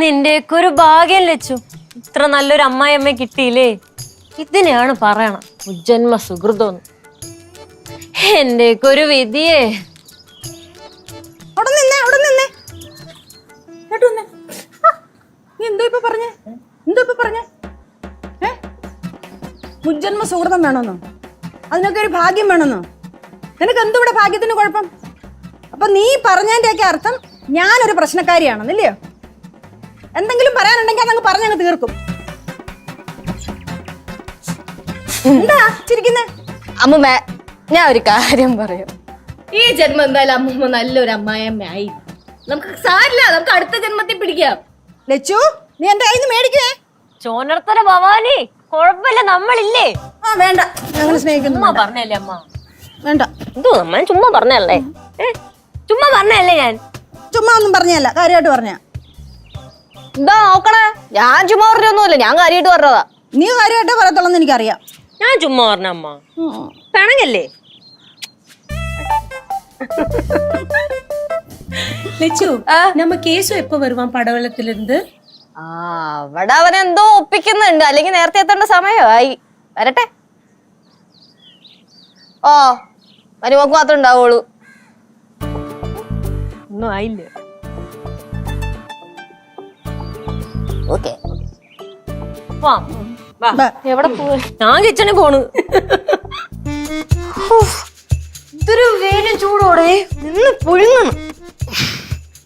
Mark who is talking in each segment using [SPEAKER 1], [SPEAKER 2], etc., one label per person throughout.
[SPEAKER 1] നിന്റെയൊക്കെ ഒരു ഭാഗ്യം ലച്ചു. ഇത്ര നല്ലൊരു അമ്മായിയമ്മ കിട്ടിയില്ലേ. ഇതിനെയാണ് പറയണം ഉജ്ജന്മ സുഹൃതം. എന്റെയൊക്കെ ഒരു വിധിയേ.
[SPEAKER 2] നീ എന്തോ ഇപ്പൊ പറഞ്ഞേ? മുജ്ജന്മ സുഹൃതം വേണമെന്നോ? അതിനൊക്കെ ഒരു ഭാഗ്യം വേണമെന്നോ? നിനക്ക് എന്തോ ഇവിടെ ഭാഗ്യത്തിന് കുഴപ്പം? അപ്പൊ നീ പറഞ്ഞതിന്റെയൊക്കെ അർത്ഥം ഞാനൊരു പ്രശ്നക്കാരിയാണെന്നില്ലയോ? എന്തെങ്കിലും പറയാനുണ്ടെങ്കിൽ അതങ്ങ് പറഞ്ഞങ്ങ് തീർക്കും. എന്താ ചിരിക്കുന്നേ?
[SPEAKER 3] അമ്മൂമ്മ, ഞാൻ ഒരു കാര്യം പറയാം. ഈ ജന്മം എന്തായാലും അമ്മൂമ്മ നല്ലൊരു അമ്മായിയമ്മയായി. നമുക്ക് സാരില്ല, നമുക്ക് അടുത്ത ജന്മത്തിൽ പിടിക്കാം.
[SPEAKER 2] ലച്ചു, നീ എന്റെ കയ്യിൽ നിന്ന് മേടിക്കുവേ.
[SPEAKER 1] ചോനർത്തര ഭവാനി, കുഴപ്പമില്ല, നമ്മളില്ലേ.
[SPEAKER 2] ആ വേണ്ട, ഞങ്ങൾ സ്നേഹിക്കുന്നു.
[SPEAKER 1] ചുമ്മാ പറഞ്ഞല്ലേ അമ്മ.
[SPEAKER 2] വേണ്ട.
[SPEAKER 1] എന്തോ അമ്മ ചുമ്മാ പറഞ്ഞല്ലേ? ചുമ്മാ പറഞ്ഞല്ലേ? ഞാൻ
[SPEAKER 2] ചുമ്മാ ഒന്നും പറഞ്ഞല്ല, കാര്യമായിട്ട് പറഞ്ഞ.
[SPEAKER 3] എന്താ നോക്കണേ? ഞാൻ ചുമ്മാ പറഞ്ഞൊന്നുമില്ല, ഞാൻ കാര്യമായിട്ട് പറഞ്ഞതാ.
[SPEAKER 2] നീ കാര്യമായിട്ടേ പറയത്തുള്ളൂ എനിക്കറിയാം.
[SPEAKER 1] ഞാൻ ചുമ്മാ പറഞ്ഞ അമ്മ. പിണങ്ങല്ലേ?
[SPEAKER 4] லட்சு நம்ம கேசு எப்ப வருவான் படவளத்துல இருந்து?
[SPEAKER 3] അവിടെ അവനെന്തോ ഒപ്പിക്കുന്നുണ്ട്, അല്ലെങ്കിൽ നേരത്തെ എത്തേണ്ട സമയമായി. വരട്ടെ. ഓ, മരുമക്ക് മാത്രം ഉണ്ടാവുള്ളൂ.
[SPEAKER 1] ഒന്നും ആയില്ല.
[SPEAKER 3] ഓക്കെ,
[SPEAKER 1] എവിടെ പോവാ? ഞാൻ കിച്ചണിൽ പോണ്. ഇതൊരു വേലും ചൂടോടെ നിന്ന് പുഴുങ്ങണം.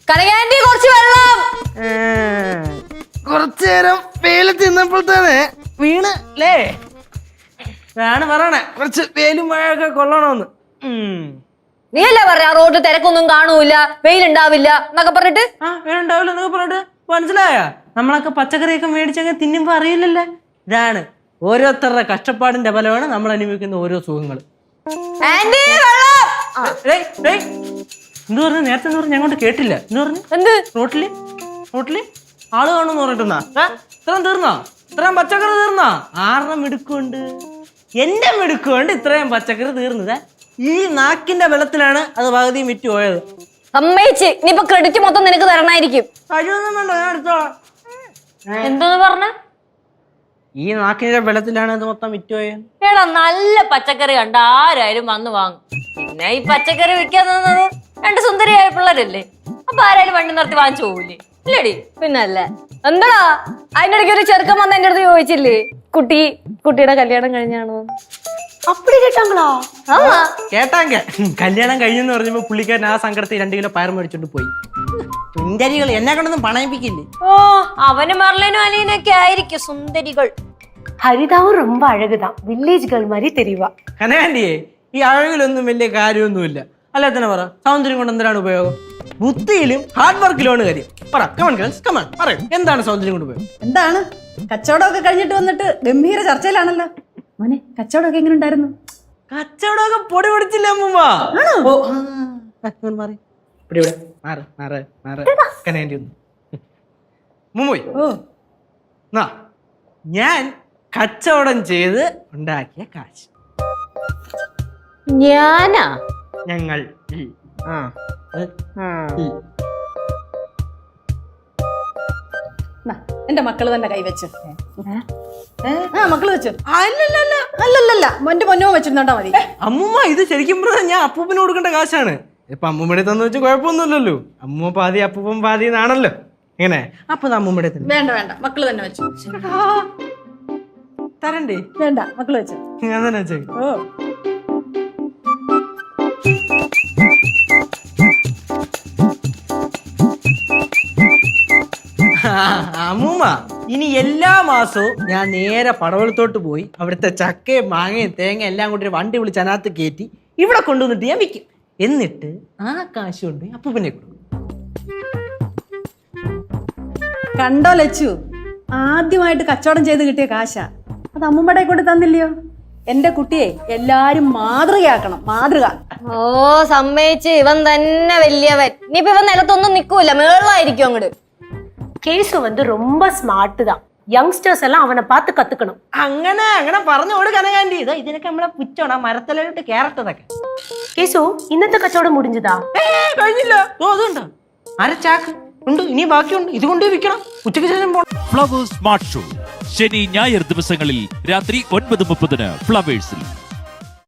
[SPEAKER 3] കനകാന്റി, കുറച്ച് വെള്ളം.
[SPEAKER 5] കുറച്ചു നേരം വെയില് തിന്നപ്പോൾ തന്നെ വീണ് അല്ലേ? ആണ് പറയണേ, കുറച്ച് വെയിലും മഴയൊക്കെ കൊള്ളണമെന്ന്.
[SPEAKER 3] നീ അല്ലേ പറഞ്ഞ റോഡ് തിരക്കൊന്നും കാണൂല, വെയിലുണ്ടാവില്ല എന്നൊക്കെ പറഞ്ഞിട്ട്?
[SPEAKER 5] വെയിലുണ്ടാവില്ല എന്നൊക്കെ പറഞ്ഞിട്ട് മനസ്സിലായ? നമ്മളൊക്കെ പച്ചക്കറിയൊക്കെ മേടിച്ചൊക്കെ തിന്നുമ്പോ അറിയില്ലല്ലേ. ഇതാണ് ഓരോരുത്തരുടെ കഷ്ടപ്പാടിന്റെ ഫലമാണ് നമ്മൾ അനുഭവിക്കുന്ന ഓരോ സുഖങ്ങൾ. എന്ത് പറഞ്ഞു നേരത്തെ? പറഞ്ഞു ഞങ്ങോട്ട് കേട്ടില്ല. എന്ത് പറഞ്ഞു?
[SPEAKER 3] എന്ത്?
[SPEAKER 5] റോട്ടില് ആള് കാണുമെന്ന് പറഞ്ഞിട്ടുന്നാ? ഇത്രയും തീർന്നോ? ഇത്രയും പച്ചക്കറി തീർന്നോ? ആരുടെ മിടുക്കുണ്ട്? എന്റെ മിടുക്കുണ്ട് ഇത്രയും പച്ചക്കറി തീർന്നത്. ഈ നാക്കിന്റെ ബലത്തിലാണ് അത് പകുതിയും വിറ്റ് പോയത്.
[SPEAKER 3] സമ്മതിച്ച്. ഇനിയിപ്പൊ ക്രെഡിറ്റ് മൊത്തം നിനക്ക് തരണായിരിക്കും.
[SPEAKER 5] കഴിവൊന്നും വേണ്ട, ഞാൻ എടുത്തോളാം.
[SPEAKER 1] എന്തോന്ന് പറഞ്ഞ?
[SPEAKER 5] ഈ നാക്കിന്റെ ബലത്തിലാണ് അത് മൊത്തം വിറ്റ് പോയത്.
[SPEAKER 1] എടാ, നല്ല പച്ചക്കറി കണ്ട ആരായാലും വന്ന് വാങ്ങും. പിന്നെ ഈ പച്ചക്കറി വിൽക്കാൻ നിന്നത് രണ്ട് സുന്ദരിയായ പിള്ളേരല്ലേ. അപ്പൊ ആരായാലും വണ്ടി നിർത്തി വാങ്ങിച്ചു പോവില്ലേ? ഇല്ലടി?
[SPEAKER 3] പിന്നല്ലേ. എന്താടാ അതിന്റെ ഇടയ്ക്ക് ഒരു ചെറുക്കൻ വന്ന് എന്റെ അടുത്ത് ചോദിച്ചില്ലേ, കുട്ടിയുടെ കല്യാണം കഴിഞ്ഞാണോ?
[SPEAKER 4] அப்படி கேட்டாங்களா?
[SPEAKER 5] കേട്ടാങ്ക കല്യാണം കഴിഞ്ഞെന്ന് പറഞ്ഞപ്പോ പുള്ളിക്കാരൻ ആ സങ്കടത്തിൽ 2 കിലോ പയർ മേടിച്ചോണ്ട് പോയി. സുന്ദരികൾ എന്നെ കൊണ്ടൊന്നും പണയിപ്പിക്കില്ലേ?
[SPEAKER 1] ഓ, അവന് മെർലിനും അലീനൊക്കെ ആയിരിക്കും സുന്ദരികൾ.
[SPEAKER 4] ஹரிதாவும் ரொம்ப அழகுதான், வில்லேஜ் கேர்ள் மாதிரி தெரிவா.
[SPEAKER 5] കനകാന്റിയെ, ഈ അഴകിലൊന്നും വലിയ കാര്യമൊന്നുമില്ല. അല്ല തന്നെ പറ, സൗന്ദര്യം കൊണ്ട് എന്തിനാണ് ഉപയോഗം? ബുദ്ധിയിലും ഹാർഡ് വർക്കിലുമാണ് കാര്യം. പറ, കമൺ ഗേൾസ്, കമൺ പറയൂ, എന്താണ് സൗന്ദര്യം കൊണ്ട് ഉപയോഗം?
[SPEAKER 2] എന്താണ്? കച്ചവടമൊക്കെ കഴിഞ്ഞിട്ട് വന്നിട്ട് ഗംഭീര ചർച്ചയിലാണല്ലോ. മോനെ, കച്ചവടമൊക്കെ എങ്ങനെ ഉണ്ടായിരുന്നു?
[SPEAKER 5] കച്ചവടമൊക്കെ പൊടി പൊടിച്ചില്ല അമ്മൂമ്മ. മാറി ഇവിടെ മാറ് മാറ് മാറ്. കനകാന്റി ഒന്ന് മുമ്പോയി. ഞാൻ കച്ചവടം ചെയ്ത് ഉണ്ടാക്കിയ കാശ്.
[SPEAKER 3] ഞാനാ?
[SPEAKER 5] ഞങ്ങൾ
[SPEAKER 2] എന്റെ മക്കള് തന്നെ കൈവച്ചു. മക്കള് വെച്ചു. അല്ലല്ല, എന്റെ പൊന്നോ വെച്ചിരുന്നോണ്ടാ മതി.
[SPEAKER 5] അമ്മൂമ്മ, ഇത് ശരിക്കും പറഞ്ഞാൽ ഞാൻ അപ്പൂപ്പന് കൊടുക്കേണ്ട കാശാണ്. ഇപ്പൊ അമ്മൂമ്മയുടെ തന്നു വെച്ച് കുഴപ്പമൊന്നുമില്ലല്ലോ. അമ്മൂമ്മ പാതി അപ്പൂപ്പൻ പാതി എന്നാണല്ലോ. എങ്ങനെ? അപ്പൊ അമ്മൂമ്മയുടെ
[SPEAKER 2] വേണ്ട, മക്കള് തന്നെ വെച്ചു.
[SPEAKER 5] തരണ്ടേ?
[SPEAKER 2] വേണ്ട, മക്കള് വെച്ചു.
[SPEAKER 5] ഞാൻ തന്നെ വെച്ചേ.
[SPEAKER 2] ഓ,
[SPEAKER 5] അമ്മൂമ്മ, ഇനി എല്ലാ മാസവും ഞാൻ നേരെ പടവലത്തോട്ട് പോയി അവിടുത്തെ ചക്കയും മാങ്ങയും തേങ്ങ എല്ലാം കൂടി വണ്ടി വിളിച്ച് അതിനകത്ത് കയറ്റി ഇവിടെ കൊണ്ടുവന്നിട്ട് ഞാൻ വിൽക്കും. എന്നിട്ട് ആ കാശ് കൊണ്ട് അപ്പൂപ്പനെ കൊടുക്കും.
[SPEAKER 2] കണ്ടോ ലച്ചു, ആദ്യമായിട്ട് കച്ചവടം ചെയ്ത് കിട്ടിയ കാശാ. അത് അമ്മൂമ്മടെ കൊണ്ട് തന്നില്ലയോ? എന്റെ കുട്ടിയെ എല്ലാരും മാതൃകയാക്കണം, മാതൃക.
[SPEAKER 3] ഓ, സമ്മതിച്ച്. ഇവൻ തന്നെ വലിയവൻ. ഇനിയിപ്പോ ഇവൻ നിലത്തൊന്നും നിക്കൂല, മേളായിരിക്കും അങ്ങോട്ട്.
[SPEAKER 4] கேசு வந்து ரொம்ப ஸ்மார்ட் தான், യങ്സ്റ്റേഴ്സ് എല്ലാം അവനെ பார்த்து കത്തുക്കണം.
[SPEAKER 5] അങ്ങനെ പറഞ്ഞോട് കനകാന്റി. ഇതാ ഇതിനൊക്കെ നമ്മളെ പുച്ചോണ മരത്തലോട്ട് കേറട്ടതൊക്കെ.
[SPEAKER 4] கேசு, ഇന്നത്തെ കച്ചവടം മുടിഞ്ഞതാ?
[SPEAKER 5] കഴിഞ്ഞില്ല. ഓ, അതുണ്ടോ? അരച്ചാക്ക് ഉണ്ട്, ഇനി ബാക്കിയുണ്ട്. ഇത് കൊണ്ടേ വിൽക്കണം. ഉച്ചയ്ക്ക് ശേഷം പോണം.
[SPEAKER 6] ഫ്ലവേഴ്സ് സ്മാർട്ട് ഷോ ശനി ഞായർ ദിവസങ്ങളിൽ രാത്രി 9:30 ഫ്ലവേഴ്സിൽ.